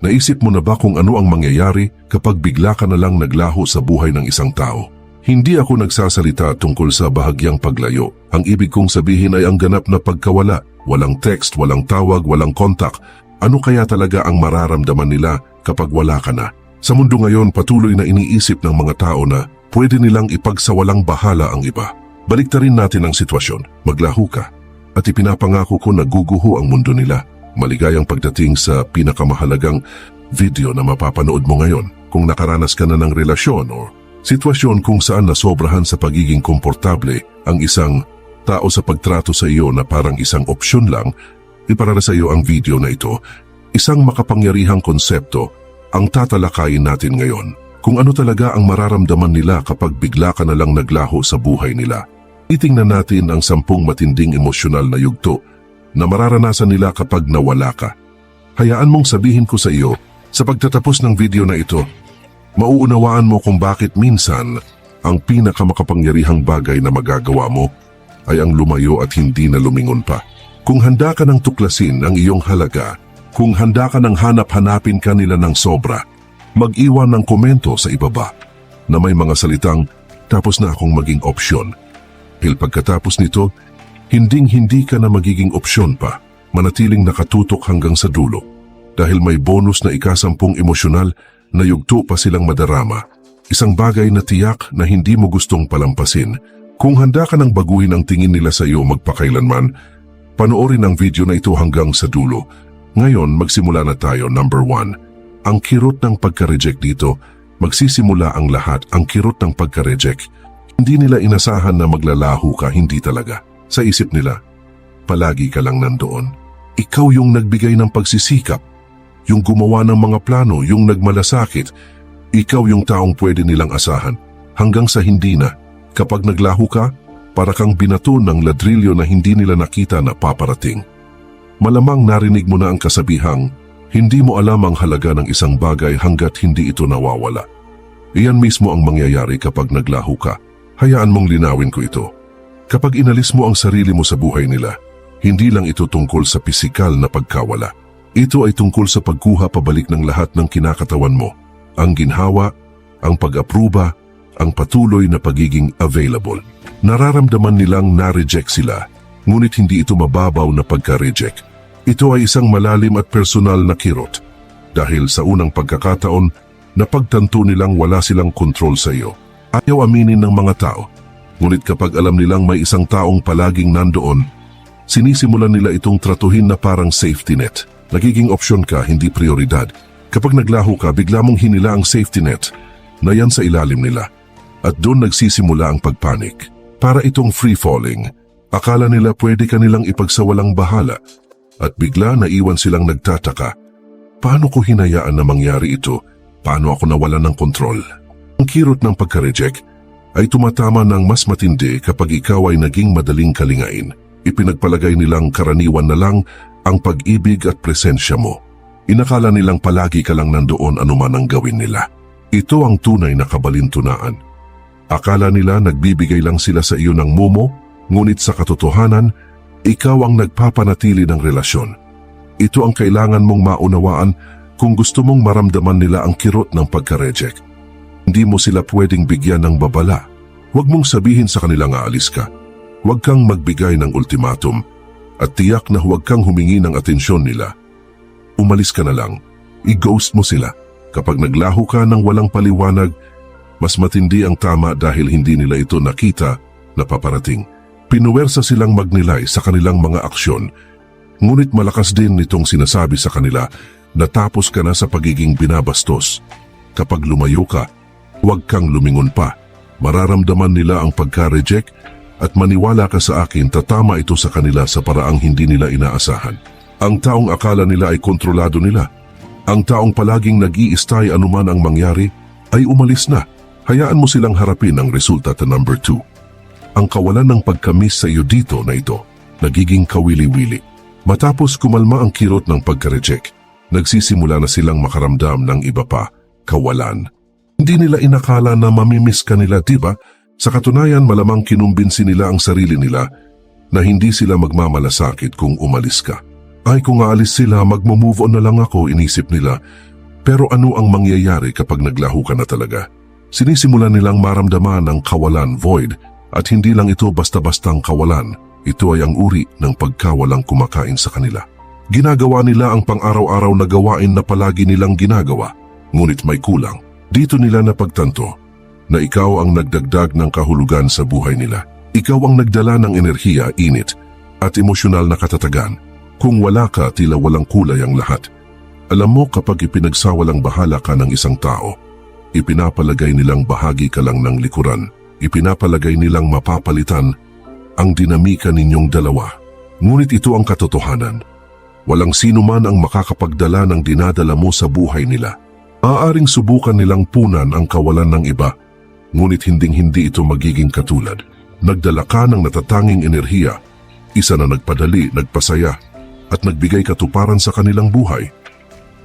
Naisip mo na ba kung ano ang mangyayari kapag bigla ka na lang naglaho sa buhay ng isang tao? Hindi ako nagsasalita tungkol sa bahagyang paglayo. Ang ibig kong sabihin ay ang ganap na pagkawala. Walang text, walang tawag, walang kontak. Ano kaya talaga ang mararamdaman nila kapag wala ka na? Sa mundo ngayon, patuloy na iniisip ng mga tao na pwede nilang ipagsawalang bahala ang iba. Baliktarin natin ang sitwasyon. Maglaho ka. At ipinapangako ko na guguho ang mundo nila. Maligayang pagdating sa pinakamahalagang video na mapapanood mo ngayon. Kung nakaranas ka na ng relasyon o sitwasyon kung saan nasobrahan sa pagiging komportable ang isang tao sa pagtrato sa iyo na parang isang opsyon lang, iparara sa iyo ang video na ito. Isang makapangyarihang konsepto ang tatalakayin natin ngayon. Kung ano talaga ang mararamdaman nila kapag bigla ka na lang naglaho sa buhay nila. Titingnan natin ang 10 matinding emosyonal na yugto na mararanasan nila kapag nawala ka. Hayaan mong sabihin ko sa iyo, sa pagtatapos ng video na ito, mauunawaan mo kung bakit minsan ang pinakamakapangyarihang bagay na magagawa mo ay ang lumayo at hindi na lumingon pa. Kung handa ka ng tuklasin ang iyong halaga, kung handa ka ng hanap-hanapin ka nila ng sobra, mag-iwan ng komento sa ibaba na may mga salitang tapos na akong maging opsyon. Dahil pagkatapos nito, hinding-hindi ka na magiging opsyon pa, manatiling nakatutok hanggang sa dulo. Dahil may bonus na ika-10 emosyonal na yugto pa silang madarama. Isang bagay na tiyak na hindi mo gustong palampasin. Kung handa ka nang baguhin ang tingin nila sa iyo magpakailanman, panoorin ang video na ito hanggang sa dulo. Ngayon, magsimula na tayo. Number 1. Ang kirot ng pagka-reject dito. Magsisimula ang lahat, ang kirot ng pagka-reject. Hindi nila inasahan na maglalaho ka, hindi talaga. Sa isip nila, palagi ka lang nandoon. Ikaw yung nagbigay ng pagsisikap, yung gumawa ng mga plano, yung nagmalasakit. Ikaw yung taong pwede nilang asahan. Hanggang sa hindi na, kapag naglaho ka, para kang binato ng ladrilyo na hindi nila nakita na paparating. Malamang narinig mo na ang kasabihang, hindi mo alam ang halaga ng isang bagay hanggat hindi ito nawawala. Iyan mismo ang mangyayari kapag naglaho ka. Hayaan mong linawin ko ito. Kapag inalis mo ang sarili mo sa buhay nila, hindi lang ito tungkol sa pisikal na pagkawala. Ito ay tungkol sa pagkuha pabalik ng lahat ng kinakatawan mo. Ang ginhawa, ang pag-apruba, ang patuloy na pagiging available. Nararamdaman nilang na-reject sila, ngunit hindi ito mababaw na pagka-reject. Ito ay isang malalim at personal na kirot. Dahil sa unang pagkakataon, napagtanto nilang wala silang kontrol sa iyo. Ayaw aminin ng mga tao. Ngunit kapag alam nilang may isang taong palaging nandoon, sinisimulan nila itong tratuhin na parang safety net. Nagiging opsyon ka, hindi prioridad. Kapag naglaho ka, bigla mong hinila ang safety net na yan sa ilalim nila. At doon nagsisimula ang pagpanik. Para itong free-falling. Akala nila pwede ka nilang ipagsawalang bahala. At bigla naiwan silang nagtataka. Paano ko hinayaan na mangyari ito? Paano ako nawalan ng kontrol? Ang kirot ng pagka-reject ay tumatama ng mas matindi kapag ikaw ay naging madaling kalingain. Ipinagpalagay nilang karaniwan na lang ang pag-ibig at presensya mo. Inakala nilang palagi ka lang nandoon anuman ang gawin nila. Ito ang tunay na kabalintunaan. Akala nila nagbibigay lang sila sa iyo ng mumo, ngunit sa katotohanan, ikaw ang nagpapanatili ng relasyon. Ito ang kailangan mong maunawaan kung gusto mong maramdaman nila ang kirot ng pagka-reject. Hindi mo sila pwedeng bigyan ng babala. Huwag mong sabihin sa kanila nga aalis ka. Huwag kang magbigay ng ultimatum at tiyak na huwag kang humingi ng atensyon nila. Umalis ka na lang. I-ghost mo sila. Kapag naglaho ka ng walang paliwanag, mas matindi ang tama dahil hindi nila ito nakita na paparating. Pinuwersa silang magnilay sa kanilang mga aksyon, ngunit malakas din nitong sinasabi sa kanila na tapos ka na sa pagiging binabastos. Kapag lumayo ka, huwag kang lumingon pa. Mararamdaman nila ang pagka-reject at maniwala ka sa akin, tatama ito sa kanila sa paraang hindi nila inaasahan. Ang taong akala nila ay kontrolado nila. Ang taong palaging nag-iistay anuman ang mangyari ay umalis na. Hayaan mo silang harapin ang resulta ta number 2. Ang kawalan ng pagkamis sa iyo dito na ito, nagiging kawili-wili. Matapos kumalma ang kirot ng pagka-reject, nagsisimula na silang makaramdam ng iba pa, kawalan. Hindi nila inakala na mamimiss ka nila, diba? Sa katunayan, malamang kinumbinsi nila ang sarili nila na hindi sila magmamalasakit kung umalis ka. Ay kung aalis sila, magmo-move on na lang ako, inisip nila. Pero ano ang mangyayari kapag naglaho ka na talaga? Sinisimulan nilang maramdaman ang kawalan, void, at hindi lang ito basta-bastang kawalan. Ito ay ang uri ng pagkawalang kumakain sa kanila. Ginagawa nila ang pang-araw-araw na gawain na palagi nilang ginagawa, ngunit may kulang. Dito nila napagtanto na ikaw ang nagdagdag ng kahulugan sa buhay nila. Ikaw ang nagdala ng enerhiya, init, at emosyonal na katatagan. Kung wala ka, tila walang kulay ang lahat. Alam mo, kapag ipinagsawalang bahala ka ng isang tao, ipinapalagay nilang bahagi ka lang ng likuran. Ipinapalagay nilang mapapalitan ang dinamika ninyong dalawa. Ngunit ito ang katotohanan. Walang sino man ang makakapagdala ng dinadala mo sa buhay nila. Maaaring subukan nilang punan ang kawalan ng iba, ngunit hinding-hindi ito magiging katulad. Nagdala ka ng natatanging enerhiya, isa na nagpadali, nagpasaya, at nagbigay katuparan sa kanilang buhay.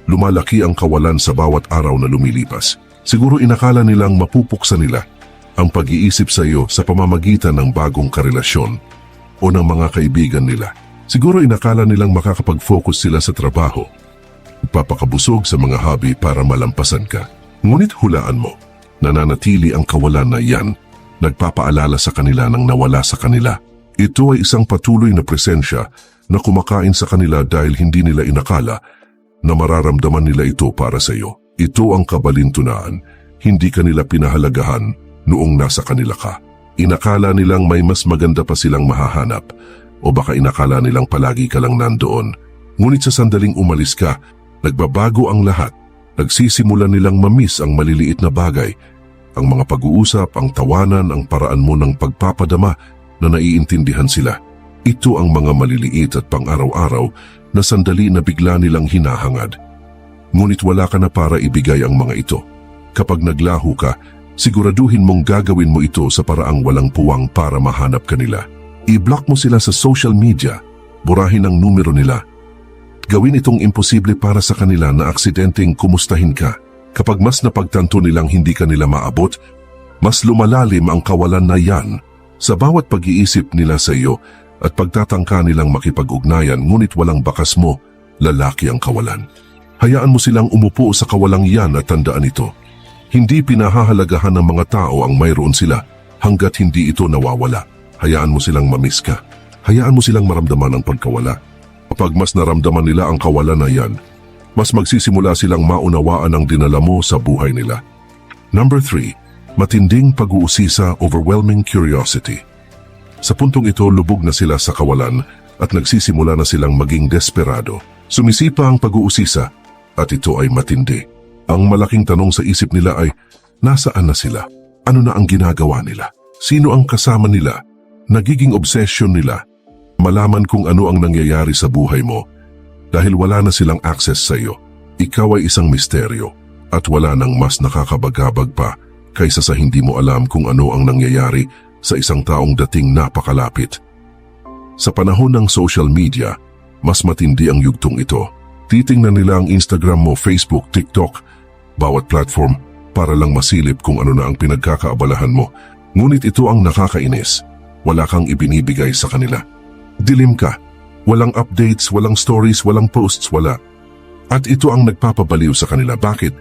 Lumalaki ang kawalan sa bawat araw na lumilipas. Siguro inakala nilang mapupuksa nila ang pag-iisip sa iyo sa pamamagitan ng bagong karelasyon o ng mga kaibigan nila. Siguro inakala nilang makakapag-focus sila sa trabaho, papakabusog sa mga hobby para malampasan ka. Ngunit hulaan mo, nananatili ang kawalan na yan, nagpapaalala sa kanila ng nawala sa kanila. Ito ay isang patuloy na presensya na kumakain sa kanila dahil hindi nila inakala na mararamdaman nila ito para sa iyo. Ito ang kabalintunaan, hindi kanila pinahalagahan noong nasa kanila ka. Inakala nilang may mas maganda pa silang mahahanap, o baka inakala nilang palagi ka lang nandoon. Ngunit sa sandaling umalis ka, nagbabago ang lahat. Nagsisimula nilang mamiss ang maliliit na bagay, ang mga pag-uusap, ang tawanan, ang paraan mo ng pagpapadama na naiintindihan sila. Ito ang mga maliliit at pang-araw-araw na sandali na bigla nilang hinahangad. Ngunit wala ka na para ibigay ang mga ito. Kapag naglaho ka, siguraduhin mong gagawin mo ito sa paraang walang puwang para mahanap ka nila. I-block mo sila sa social media, burahin ang numero nila. Gawin itong imposible para sa kanila na aksidenteng kumustahin ka. Kapag mas napagtanto nilang hindi ka nila maabot, mas lumalalim ang kawalan na yan. Sa bawat pag-iisip nila sa iyo at pagtatangka nilang makipag-ugnayan ngunit walang bakas mo, lalaki ang kawalan. Hayaan mo silang umupo sa kawalang yan at tandaan ito. Hindi pinahahalagahan ng mga tao ang mayroon sila hanggat hindi ito nawawala. Hayaan mo silang mamiss ka. Hayaan mo silang maramdaman ang pagkawala. Kapag mas naramdaman nila ang kawalan na yan, mas magsisimula silang maunawaan ang dinala mo sa buhay nila. Number 3, matinding pag-uusisa, overwhelming curiosity. Sa puntong ito, lubog na sila sa kawalan at nagsisimula na silang maging desperado. Sumisipa ang pag-uusisa at ito ay matindi. Ang malaking tanong sa isip nila ay, nasaan na sila? Ano na ang ginagawa nila? Sino ang kasama nila? Nagiging obsession nila. Malaman kung ano ang nangyayari sa buhay mo dahil wala na silang access sa iyo. Ikaw ay isang misteryo at wala nang mas nakakabagabag pa kaysa sa hindi mo alam kung ano ang nangyayari sa isang taong dating napakalapit. Sa panahon ng social media, mas matindi ang yugtong ito. Titingnan nila ang Instagram mo, Facebook, TikTok, bawat platform para lang masilip kung ano na ang pinagkakaabalahan mo. Ngunit ito ang nakakainis. Wala kang ibinibigay sa kanila. Dilim ka. Walang updates, walang stories, walang posts, wala. At ito ang nagpapabaliw sa kanila. Bakit?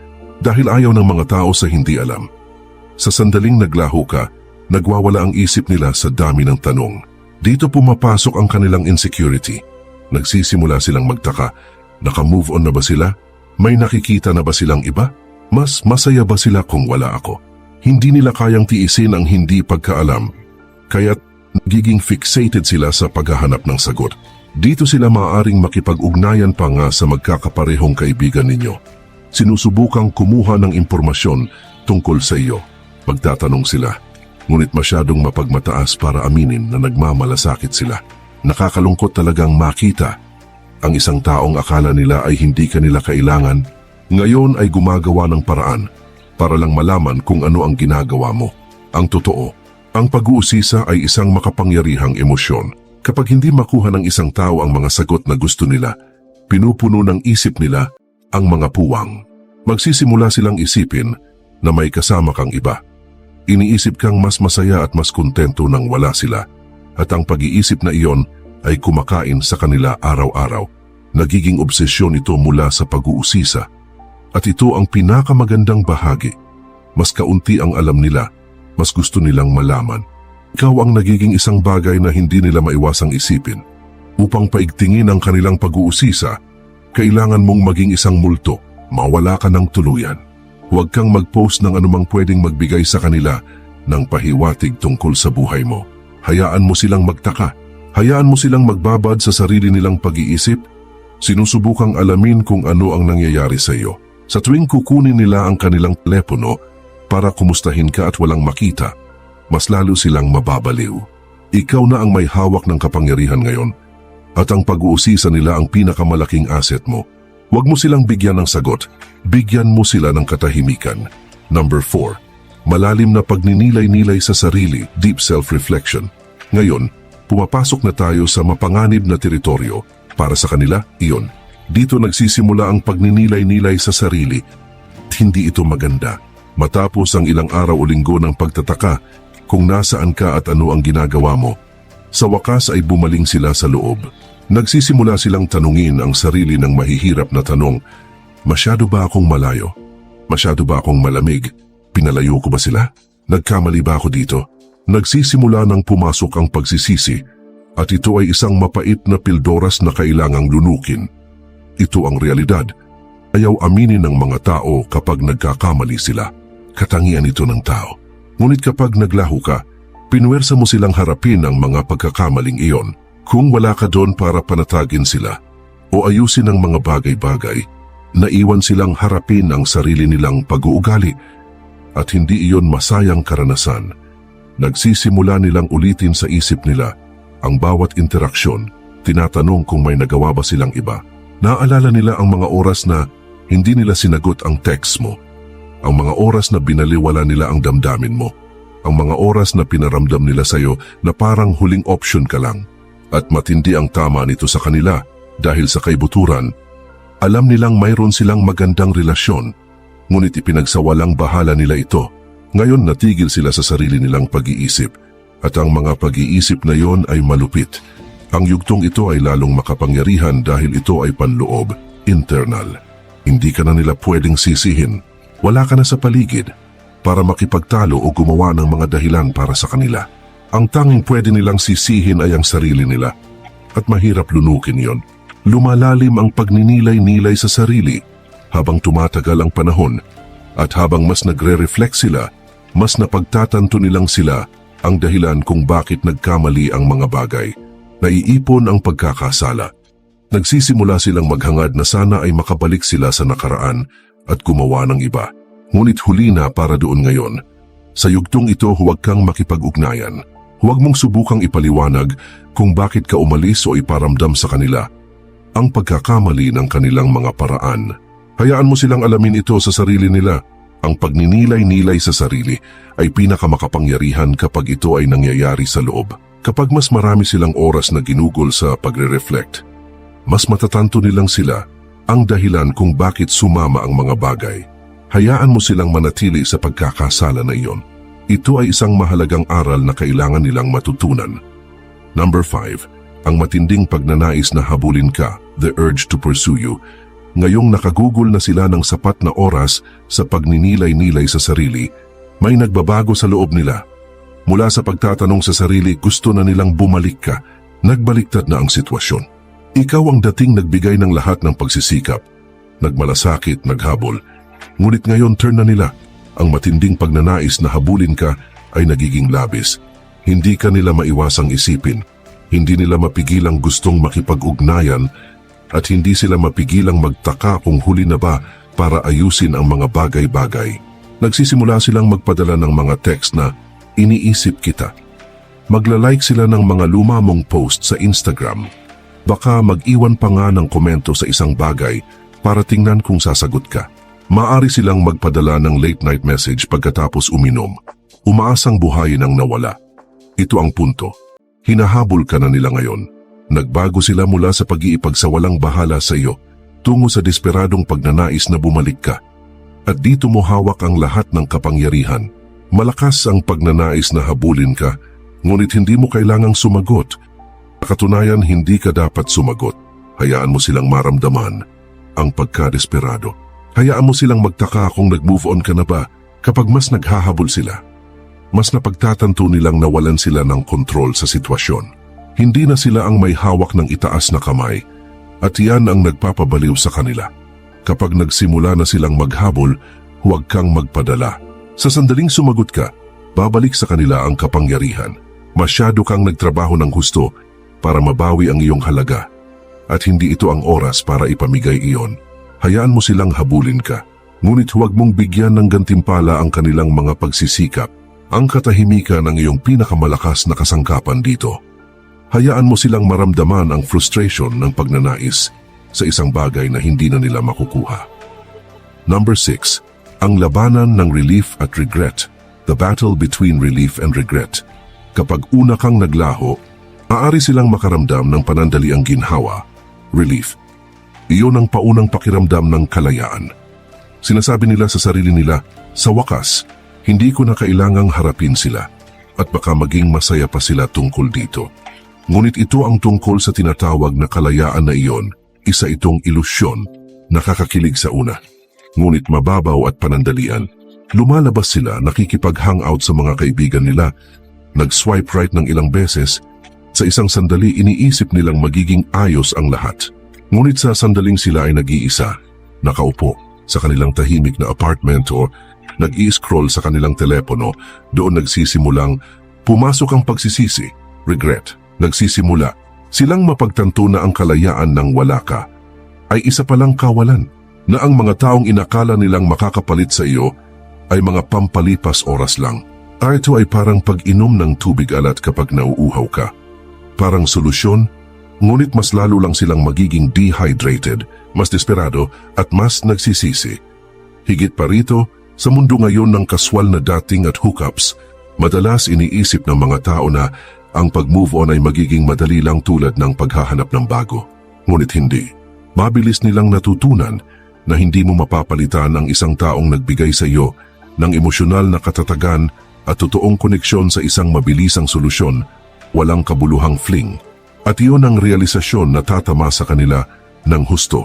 Dahil ayaw ng mga tao sa hindi alam. Sa sandaling naglaho ka, nagwawala ang isip nila sa dami ng tanong. Dito pumapasok ang kanilang insecurity. Nagsisimula silang magtaka. Naka-move on na ba sila? May nakikita na ba silang iba? Mas masaya ba sila kung wala ako? Hindi nila kayang tiisin ang hindi pagkaalam. Kaya't nagiging fixated sila sa paghahanap ng sagot. Dito sila maaaring makipag-ugnayan pa nga sa magkakaparehong kaibigan ninyo. Sinusubukang kumuha ng impormasyon tungkol sa iyo. Magtatanong sila, ngunit masyadong mapagmataas para aminin na nagmamalasakit sila. Nakakalungkot talagang makita ang isang taong akala nila ay hindi ka nila kailangan, ngayon ay gumagawa ng paraan para lang malaman kung ano ang ginagawa mo. Ang totoo, ang pag-uusisa ay isang makapangyarihang emosyon. Kapag hindi makuha ng isang tao ang mga sagot na gusto nila, pinupuno ng isip nila ang mga puwang. Magsisimula silang isipin na may kasama kang iba. Iniisip kang mas masaya at mas kontento nang wala sila, at ang pag-iisip na iyon ay kumakain sa kanila araw-araw. Nagiging obsesyon ito mula sa pag-uusisa. At ito ang pinakamagandang bahagi. Mas kaunti ang alam nila, mas gusto nilang malaman. Ikaw ang nagiging isang bagay na hindi nila maiwasang isipin. Upang paigtingin ang kanilang pag-uusisa, kailangan mong maging isang multo, mawala ka ng tuluyan. Huwag kang mag-post ng anumang pwedeng magbigay sa kanila ng pahiwatig tungkol sa buhay mo. Hayaan mo silang magtaka. Hayaan mo silang magbabad sa sarili nilang pag-iisip. Sinusubukang alamin kung ano ang nangyayari sa iyo. Sa tuwing kukunin nila ang kanilang telepono para kumustahin ka at walang makita, mas lalo silang mababaliw. Ikaw na ang may hawak ng kapangyarihan ngayon at ang pag-uusisa nila ang pinakamalaking asset mo. Huwag mo silang bigyan ng sagot, bigyan mo sila ng katahimikan. Number 4. Malalim na pagninilay-nilay sa sarili, deep self-reflection. Ngayon, pumapasok na tayo sa mapanganib na teritoryo. Para sa kanila, iyon. Dito nagsisimula ang pagninilay-nilay sa sarili. Hindi ito maganda. Matapos ang ilang araw o linggo ng pagtataka kung nasaan ka at ano ang ginagawa mo, sa wakas ay bumaling sila sa loob. Nagsisimula silang tanungin ang sarili ng mahihirap na tanong, masyado ba akong malayo? Masyado ba akong malamig? Pinalayo ko ba sila? Nagkamali ba ako dito? Nagsisimula ng pumasok ang pagsisisi at ito ay isang mapait na pildoras na kailangang lunukin. Ito ang realidad. Ayaw aminin ng mga tao kapag nagkakamali sila. Katangian ito ng tao. Ngunit kapag naglaho ka, pinuwersa mo silang harapin ang mga pagkakamaling iyon. Kung wala ka doon para panatagin sila o ayusin ang mga bagay-bagay, naiwan silang harapin ang sarili nilang pag-uugali at hindi iyon masayang karanasan. Nagsisimula nilang ulitin sa isip nila ang bawat interaksyon, tinatanong kung may nagawa ba silang iba. Naaalala nila ang mga oras na hindi nila sinagot ang text mo, ang mga oras na binaliwala nila ang damdamin mo, ang mga oras na pinaramdam nila sa'yo na parang huling option ka lang. At matindi ang tama nito sa kanila dahil sa kaibuturan. Alam nilang mayroon silang magandang relasyon, ngunit ipinagsawalang bahala nila ito. Ngayon natigil sila sa sarili nilang pag-iisip at ang mga pag-iisip na yon ay malupit. Ang yugtong ito ay lalong makapangyarihan dahil ito ay panloob, internal. Hindi ka na nila pwedeng sisihin. Wala ka na sa paligid para makipagtalo o gumawa ng mga dahilan para sa kanila. Ang tanging pwede nilang sisihin ay ang sarili nila at mahirap lunukin yon. Lumalalim ang pagninilay-nilay sa sarili habang tumatagal ang panahon at habang mas nagre-reflect sila, mas napagtatanto nilang sila ang dahilan kung bakit nagkamali ang mga bagay. Naiipon ang pagkakasala. Nagsisimula silang maghangad na sana ay makabalik sila sa nakaraan at gumawa ng iba. Ngunit huli na para doon ngayon. Sa yugtong ito huwag kang makipag-ugnayan. Huwag mong subukang ipaliwanag kung bakit ka umalis o iparamdam sa kanila ang pagkakamali ng kanilang mga paraan. Hayaan mo silang alamin ito sa sarili nila. Ang pagninilay-nilay sa sarili ay pinakamakapangyarihan kapag ito ay nangyayari sa loob. Kapag mas marami silang oras na ginugol sa pagre-reflect, mas matatanto nilang sila ang dahilan kung bakit sumama ang mga bagay. Hayaan mo silang manatili sa pagkakasala na iyon. Ito ay isang mahalagang aral na kailangan nilang matutunan. Number 5. Ang matinding pagnanais na habulin ka, the urge to pursue you. Ngayong nakagugol na sila ng sapat na oras sa pagninilay-nilay sa sarili, may nagbabago sa loob nila. Mula sa pagtatanong sa sarili, gusto na nilang bumalik ka. Nagbaliktad na ang sitwasyon. Ikaw ang dating nagbigay ng lahat ng pagsisikap. Nagmalasakit, naghabol. Ngunit ngayon turn na nila. Ang matinding pagnanais na habulin ka ay nagiging labis. Hindi ka nila maiwasang isipin. Hindi nila mapigilang gustong makipag-ugnayan at hindi sila mapigilang magtaka kung huli na ba para ayusin ang mga bagay-bagay. Nagsisimula silang magpadala ng mga text na iniisip kita. Magla-like sila ng mga luma mong post sa Instagram. Baka mag-iwan pa nga ng komento sa isang bagay para tingnan kung sasagot ka. Maaari silang magpadala ng late night message pagkatapos uminom. Umaasang buhayin ang nawala. Ito ang punto. Hinahabol ka na nila ngayon. Nagbago sila mula sa pag-iipagsawalang bahala sa iyo tungo sa desperadong pagnanais na bumalik ka. At dito mo hawak ang lahat ng kapangyarihan. Malakas ang pagnanais na habulin ka, ngunit hindi mo kailangang sumagot. Katunayan, hindi ka dapat sumagot. Hayaan mo silang maramdaman ang pagkadesperado. Hayaan mo silang magtaka kung nag-move on ka na ba kapag mas naghahabol sila. Mas napagtatanto nilang nawalan sila ng kontrol sa sitwasyon. Hindi na sila ang may hawak ng itaas na kamay at yan ang nagpapabaliw sa kanila. Kapag nagsimula na silang maghabol, huwag kang magpadala. Sa sandaling sumagot ka, babalik sa kanila ang kapangyarihan. Masyado kang nagtrabaho ng husto para mabawi ang iyong halaga at hindi ito ang oras para ipamigay iyon. Hayaan mo silang habulin ka, ngunit huwag mong bigyan ng gantimpala ang kanilang mga pagsisikap. Ang katahimikan ang iyong pinakamalakas na kasangkapan dito. Hayaan mo silang maramdaman ang frustration ng pagnanais sa isang bagay na hindi na nila makukuha. Number 6. Ang labanan ng relief at regret. The battle between relief and regret. Kapag una kang naglaho, maaari silang makaramdam ng panandaliang ginhawa, relief. Iyon ang paunang pakiramdam ng kalayaan. Sinasabi nila sa sarili nila, sa wakas, hindi ko na kailangang harapin sila at baka maging masaya pa sila tungkol dito. Ngunit ito ang tungkol sa tinatawag na kalayaan na iyon, isa itong ilusyon, nakakakilig sa una. Ngunit mababaw at panandalian, lumalabas sila nakikipag-hangout sa mga kaibigan nila, nag-swipe right ng ilang beses, sa isang sandali iniisip nilang magiging ayos ang lahat. Ngunit sa sandaling sila ay nag-iisa, nakaupo sa kanilang tahimik na apartment o nag-i-scroll sa kanilang telepono, doon nagsisimulang pumasok ang pagsisisi, regret. Nagsisimula silang mapagtanto na ang kalayaan ng wala ka ay isa palang kawalan, na ang mga taong inakala nilang makakapalit sa iyo ay mga pampalipas oras lang. Ito ay parang pag-inom ng tubig alat kapag nauuhaw ka. Parang solusyon, ngunit mas lalo lang silang magiging dehydrated, mas desperado at mas nagsisisi. Higit pa rito, sa mundo ngayon ng kaswal na dating at hookups, madalas iniisip ng mga tao na ang pag-move on ay magiging madali lang tulad ng paghahanap ng bago. Ngunit hindi. Mabilis nilang natutunan na hindi mo mapapalitan ang isang taong nagbigay sa iyo ng emosyonal na katatagan at totoong koneksyon sa isang mabilisang solusyon, walang kabuluhang fling. At iyon ang realisasyon na tatama sa kanila ng husto.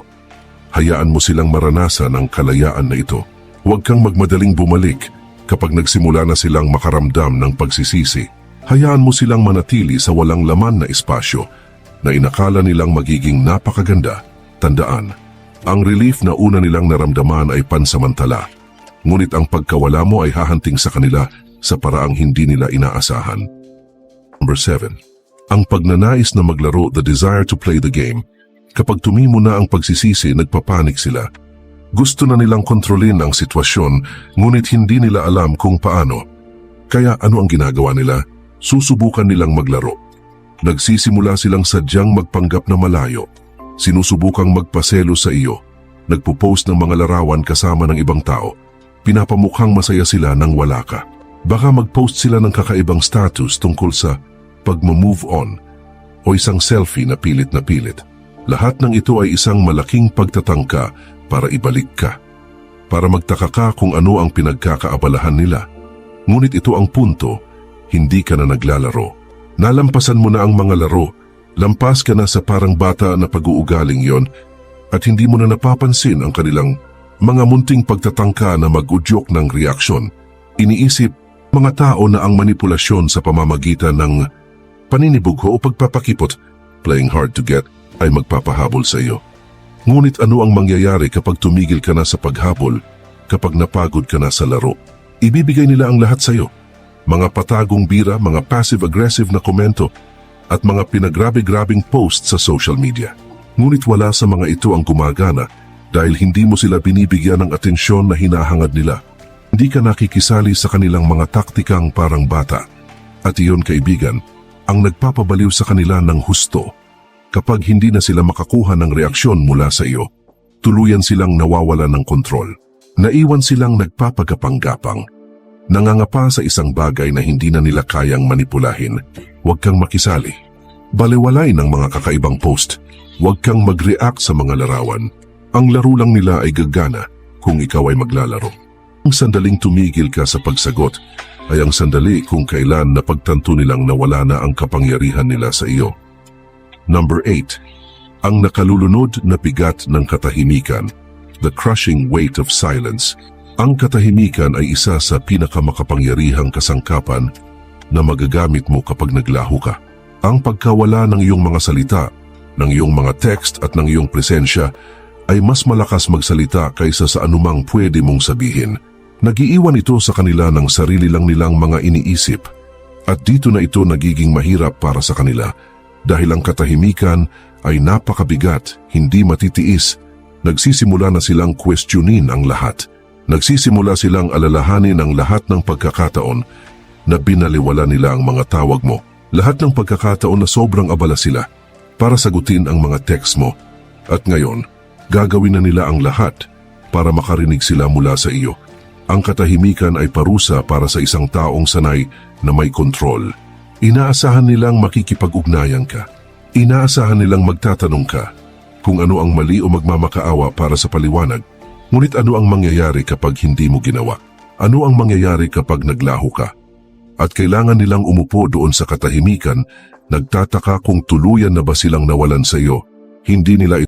Hayaan mo silang maranasan ang kalayaan na ito. Huwag kang magmadaling bumalik kapag nagsimula na silang makaramdam ng pagsisisi. Hayaan mo silang manatili sa walang laman na espasyo na inakala nilang magiging napakaganda. Tandaan, ang relief na una nilang naramdaman ay pansamantala. Ngunit ang pagkawala mo ay hahanting sa kanila sa paraang hindi nila inaasahan. Number 7. Ang pagnanais na maglaro, the desire to play the game. Kapag tumimo na ang pagsisisi, nagpapanik sila. Gusto na nilang kontrolin ang sitwasyon, ngunit hindi nila alam kung paano. Kaya ano ang ginagawa nila? Susubukan nilang maglaro. Nagsisimula silang sadyang magpanggap na malayo. Sinusubukang magpaselo sa iyo. Nagpo-post ng mga larawan kasama ng ibang tao. Pinapamukhang masaya sila nang wala ka. Baka mag-post sila ng kakaibang status tungkol sa pag-move on o isang selfie na pilit. Lahat ng ito ay isang malaking pagtatangka para ibalik ka. Para magtaka ka kung ano ang pinagkakaabalahan nila. Ngunit ito ang punto, hindi ka na naglalaro. Nalampasan mo na ang mga laro. Lampas ka na sa parang bata na pag-uugaling yon at hindi mo na napapansin ang kanilang mga munting pagtatangka na mag-udyok ng reaksyon. Iniisip mga tao na ang manipulasyon sa pamamagitan ng paninibugho o pagpapakipot, playing hard to get, ay magpapahabol sa iyo. Ngunit ano ang mangyayari kapag tumigil ka na sa paghabol, kapag napagod ka na sa laro? Ibibigay nila ang lahat sa iyo. Mga patagong bira, mga passive-aggressive na komento, at mga pinagrabe-grabing posts sa social media. Ngunit wala sa mga ito ang gumagana dahil hindi mo sila binibigyan ng atensyon na hinahangad nila. Hindi ka nakikisali sa kanilang mga taktikang parang bata. At iyon, kaibigan, ang nagpapabaliw sa kanila ng husto. Kapag hindi na sila makakuha ng reaksyon mula sa iyo, tuluyan silang nawawala ng kontrol. Naiwan silang nagpapagapang-gapang. Nangangapa sa isang bagay na hindi na nila kayang manipulahin. Huwag kang makisali. Baliwalay ng mga kakaibang post. Huwag kang mag-react sa mga larawan. Ang laro lang nila ay gagana kung ikaw ay maglalaro. Ang sandaling tumigil ka sa pagsagot ay ang sandali kung kailan napagtanto nilang nawala na ang kapangyarihan nila sa iyo. Number 8. Ang nakalulunod na bigat ng katahimikan. The crushing weight of silence. Ang katahimikan ay isa sa pinakamakapangyarihang kasangkapan na magagamit mo kapag naglaho ka. Ang pagkawala ng iyong mga salita, ng iyong mga text at ng iyong presensya ay mas malakas magsalita kaysa sa anumang pwede mong sabihin. Nagiiwan ito sa kanila ng sarili lang nilang mga iniisip at dito na ito nagiging mahirap para sa kanila dahil ang katahimikan ay napakabigat, hindi matitiis. Nagsisimula na silang questionin ang lahat. Nagsisimula silang alalahanin ang lahat ng pagkakataon na binaliwala nila ang mga tawag mo. Lahat ng pagkakataon na sobrang abala sila para sagutin ang mga text mo. At ngayon, gagawin na nila ang lahat para makarinig sila mula sa iyo. Ang katahimikan ay parusa para sa isang taong sanay na may kontrol. Inaasahan nilang makikipag-ugnayan ka. Inaasahan nilang magtatanong ka kung ano ang mali o magmamakaawa para sa paliwanag. Ngunit ano ang mangyayari kapag hindi mo ginawa? Ano ang mangyayari kapag naglaho ka? At kailangan nilang umupo doon sa katahimikan, nagtataka kung tuluyan na ba silang nawalan sa iyo. Hindi nila